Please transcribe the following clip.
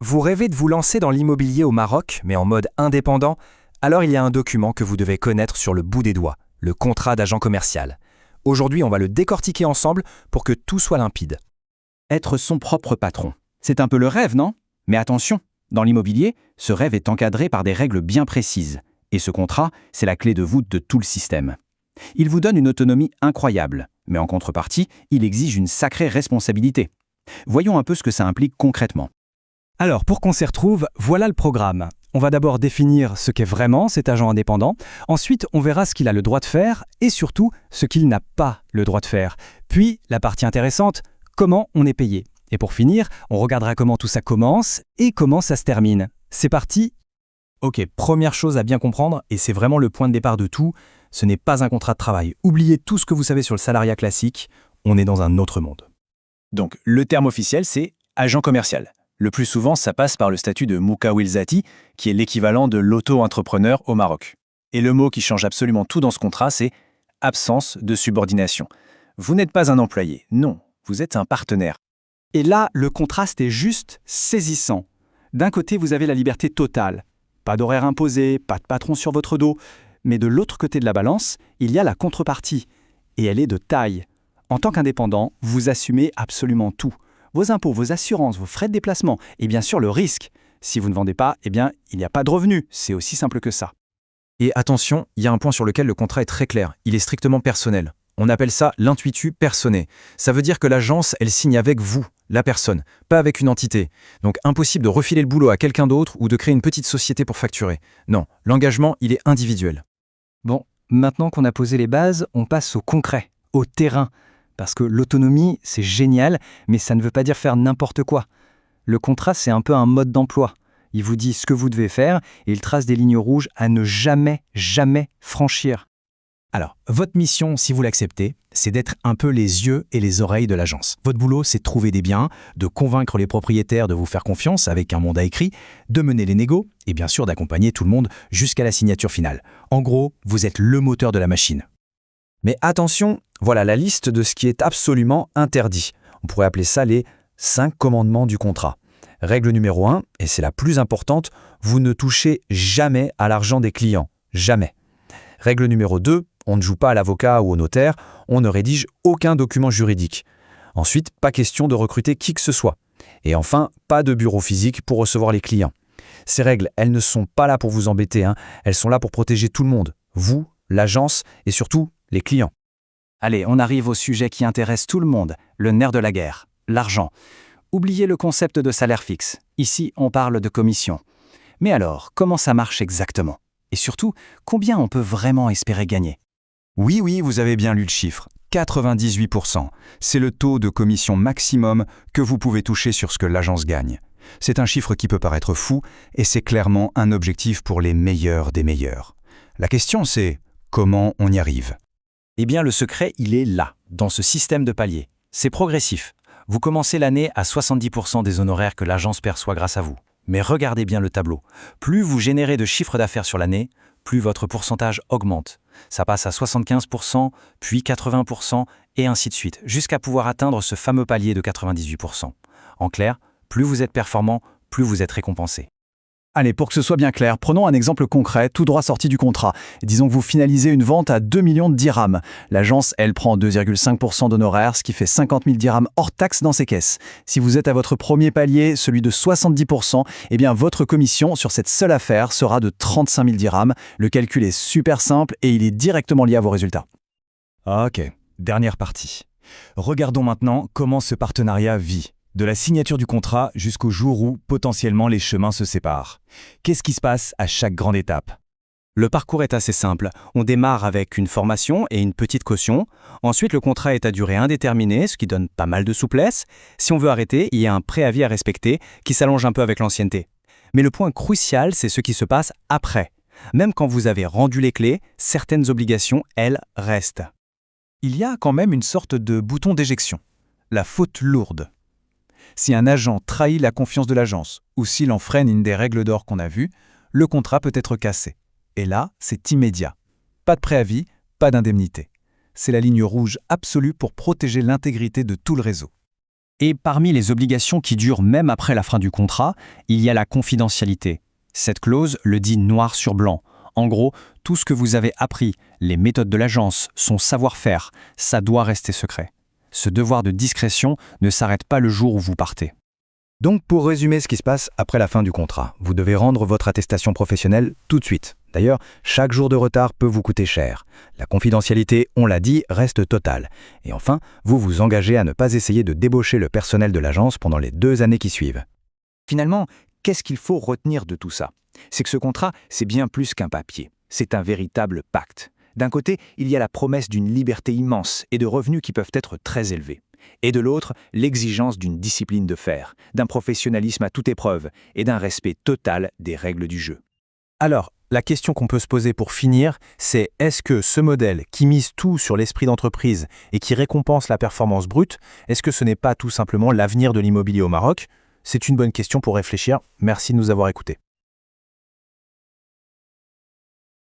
Vous rêvez de vous lancer dans l'immobilier au Maroc, mais en mode indépendant? Alors il y a un document que vous devez connaître sur le bout des doigts, le contrat d'agent commercial. Aujourd'hui, on va le décortiquer ensemble pour que tout soit limpide. Être son propre patron. C'est un peu le rêve, non? Mais attention, dans l'immobilier, ce rêve est encadré par des règles bien précises. Et ce contrat, c'est la clé de voûte de tout le système. Il vous donne une autonomie incroyable, mais en contrepartie, il exige une sacrée responsabilité. Voyons un peu ce que ça implique concrètement. Alors, pour qu'on s'y retrouve, voilà le programme. On va d'abord définir ce qu'est vraiment cet agent indépendant. Ensuite, on verra ce qu'il a le droit de faire et surtout ce qu'il n'a pas le droit de faire. Puis, la partie intéressante, comment on est payé. Et pour finir, on regardera comment tout ça commence et comment ça se termine. C'est parti. Ok, première chose à bien comprendre, et c'est vraiment le point de départ de tout, ce n'est pas un contrat de travail. Oubliez tout ce que vous savez sur le salariat classique, on est dans un autre monde. Donc, le terme officiel, c'est agent commercial. Le plus souvent, ça passe par le statut de Mukawil Zati, qui est l'équivalent de l'auto-entrepreneur au Maroc. Et le mot qui change absolument tout dans ce contrat, c'est absence de subordination. Vous n'êtes pas un employé, non, vous êtes un partenaire. Et là, le contraste est juste saisissant. D'un côté, vous avez la liberté totale. Pas d'horaire imposé, pas de patron sur votre dos. Mais de l'autre côté de la balance, il y a la contrepartie. Et elle est de taille. En tant qu'indépendant, vous assumez absolument tout. Vos impôts, vos assurances, vos frais de déplacement et bien sûr le risque. Si vous ne vendez pas, eh bien, il n'y a pas de revenus. C'est aussi simple que ça. Et attention, il y a un point sur lequel le contrat est très clair, il est strictement personnel. On appelle ça l'intuitu personné. Ça veut dire que l'agence, elle signe avec vous, la personne, pas avec une entité. Donc impossible de refiler le boulot à quelqu'un d'autre ou de créer une petite société pour facturer. Non, l'engagement, il est individuel. Bon, maintenant qu'on a posé les bases, on passe au concret, au terrain. Parce que l'autonomie, c'est génial, mais ça ne veut pas dire faire n'importe quoi. Le contrat, c'est un peu un mode d'emploi. Il vous dit ce que vous devez faire et il trace des lignes rouges à ne jamais franchir. Alors, votre mission, si vous l'acceptez, c'est d'être un peu les yeux et les oreilles de l'agence. Votre boulot, c'est de trouver des biens, de convaincre les propriétaires de vous faire confiance avec un mandat écrit, de mener les négos et bien sûr d'accompagner tout le monde jusqu'à la signature finale. En gros, vous êtes le moteur de la machine. Mais attention, voilà la liste de ce qui est absolument interdit. On pourrait appeler ça les 5 commandements du contrat. Règle numéro 1, et c'est la plus importante, vous ne touchez jamais à l'argent des clients. Jamais. Règle numéro 2, on ne joue pas à l'avocat ou au notaire, on ne rédige aucun document juridique. Ensuite, pas question de recruter qui que ce soit. Et enfin, pas de bureau physique pour recevoir les clients. Ces règles, elles ne sont pas là pour vous embêter, elles sont là pour protéger tout le monde. Vous, l'agence et surtout les clients. Allez, on arrive au sujet qui intéresse tout le monde, le nerf de la guerre, l'argent. Oubliez le concept de salaire fixe. Ici, on parle de commission. Mais alors, comment ça marche exactement? Et surtout, combien on peut vraiment espérer gagner? Oui, vous avez bien lu le chiffre. 98%. C'est le taux de commission maximum que vous pouvez toucher sur ce que l'agence gagne. C'est un chiffre qui peut paraître fou et c'est clairement un objectif pour les meilleurs des meilleurs. La question c'est, comment on y arrive ? Eh bien, le secret, il est là, dans ce système de paliers. C'est progressif. Vous commencez l'année à 70% des honoraires que l'agence perçoit grâce à vous. Mais regardez bien le tableau. Plus vous générez de chiffre d'affaires sur l'année, plus votre pourcentage augmente. Ça passe à 75%, puis 80%, et ainsi de suite, jusqu'à pouvoir atteindre ce fameux palier de 98%. En clair, plus vous êtes performant, plus vous êtes récompensé. Allez, pour que ce soit bien clair, prenons un exemple concret, tout droit sorti du contrat. Disons que vous finalisez une vente à 2 millions de dirhams. L'agence, elle, prend 2,5% d'honoraires, ce qui fait 50 000 dirhams hors taxe dans ses caisses. Si vous êtes à votre premier palier, celui de 70%, eh bien votre commission sur cette seule affaire sera de 35 000 dirhams. Le calcul est super simple et il est directement lié à vos résultats. Ok, dernière partie. Regardons maintenant comment ce partenariat vit. De la signature du contrat jusqu'au jour où, potentiellement, les chemins se séparent. Qu'est-ce qui se passe à chaque grande étape ? Le parcours est assez simple. On démarre avec une formation et une petite caution. Ensuite, le contrat est à durée indéterminée, ce qui donne pas mal de souplesse. Si on veut arrêter, il y a un préavis à respecter qui s'allonge un peu avec l'ancienneté. Mais le point crucial, c'est ce qui se passe après. Même quand vous avez rendu les clés, certaines obligations, elles, restent. Il y a quand même une sorte de bouton d'éjection. La faute lourde. Si un agent trahit la confiance de l'agence ou s'il enfreint une des règles d'or qu'on a vues, le contrat peut être cassé. Et là, c'est immédiat. Pas de préavis, pas d'indemnité. C'est la ligne rouge absolue pour protéger l'intégrité de tout le réseau. Et parmi les obligations qui durent même après la fin du contrat, il y a la confidentialité. Cette clause le dit noir sur blanc. En gros, tout ce que vous avez appris, les méthodes de l'agence, son savoir-faire, ça doit rester secret. Ce devoir de discrétion ne s'arrête pas le jour où vous partez. Donc pour résumer ce qui se passe après la fin du contrat, vous devez rendre votre attestation professionnelle tout de suite. D'ailleurs, chaque jour de retard peut vous coûter cher. La confidentialité, on l'a dit, reste totale. Et enfin, vous vous engagez à ne pas essayer de débaucher le personnel de l'agence pendant les 2 années qui suivent. Finalement, qu'est-ce qu'il faut retenir de tout ça? C'est que ce contrat, c'est bien plus qu'un papier. C'est un véritable pacte. D'un côté, il y a la promesse d'une liberté immense et de revenus qui peuvent être très élevés. Et de l'autre, l'exigence d'une discipline de fer, d'un professionnalisme à toute épreuve et d'un respect total des règles du jeu. Alors, la question qu'on peut se poser pour finir, c'est est-ce que ce modèle qui mise tout sur l'esprit d'entreprise et qui récompense la performance brute, est-ce que ce n'est pas tout simplement l'avenir de l'immobilier au Maroc? C'est une bonne question pour réfléchir. Merci de nous avoir écoutés.